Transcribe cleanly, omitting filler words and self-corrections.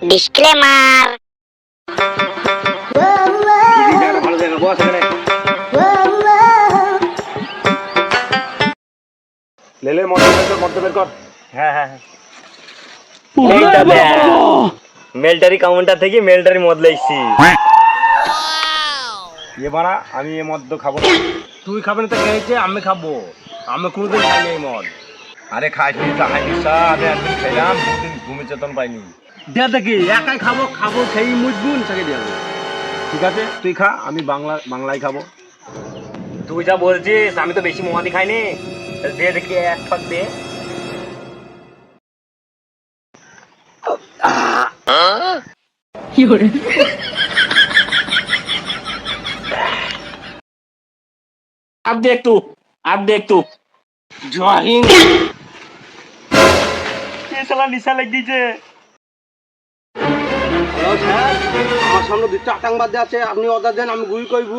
Disclaimer. ভালো জায়গা বস এখানে। লেলে মদ্য বের কর। হ্যাঁ হ্যাঁ মেলটারি কাউন্টার থেকে মেলটারি মদ লাইছি। এ বাড়া আমি এ মদ খাবো না। তুই খাবে না তো খেয়েছে, আমি খাবো। আমি কোনোদিন খাইনি এই মদ। আরে খাইনি খাইনি আমি একদিন খেলাম, দুদিন ঘুমে চেতন পাইনি। দে দেখি একাই খাবো, খাবো খেয়ে মুজবুন তাকে দিয়ে দেবো। ঠিক আছে তুই খা, আমি বাংলায় খাবো। তুই যা বলছিস, আমি তো বেশি মহাদি খাইনি। দে দেখি এক ফাঁক দে। अब देख तू, अब देख तू। জহিন শালা নিশা লেগেছে। হ্যালো স্যার, আমার সামনে দুটো আতঙ্কবাদ আছে, আপনি অর্ডার দেন, আমি গুলি করব।